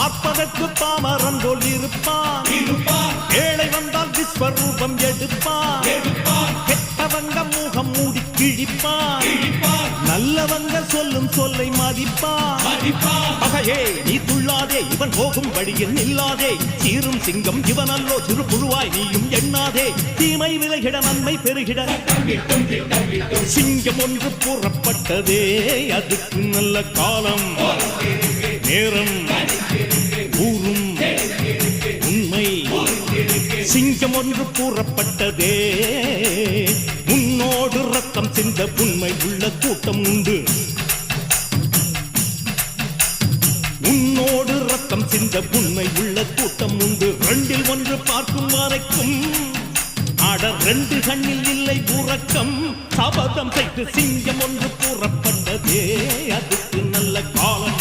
பார்ப்பதற்கு பாமரன் போல் இருப்பான். ஏழை வந்தால் விஸ்வரூபம் எடுப்பான். கெட்டவங்க முகம் மூடி கிழிப்பான். நல்லவங்க சொல்லும் சொல்லை மதிப்பான். பகையே நீ துள்ளாதே, இவன் போகும் வழியில் நில்லாதே. சீரும் சிங்கம் இவன் அல்லோ, சிறு புழுவாய் நீயும் எண்ணாதே. தீமை விலகிட நன்மை பெருகிட சிங்கம் ஒன்று கூறப்பட்டதே, அதுக்கு நல்ல காலம் நேரம் கூறும் உண்மை. சிங்கம் ஒன்று கூறப்பட்டதே, முன்னோடு ரத்தம் சிந்த உண்மை உள்ள கூட்டம் உண்டு. உன்னோடு ரத்தம் சிந்த உண்மை உள்ள கூட்டம் உண்டு. ரெண்டில் ஒன்று பார்க்கும் வரைக்கும் ஆட ரெண்டு கண்ணில் இல்லை உறக்கம். சபதம் செய்து சிங்கம் ஒன்று கூறப்பட்டதே, அதுக்கு நல்ல காலம்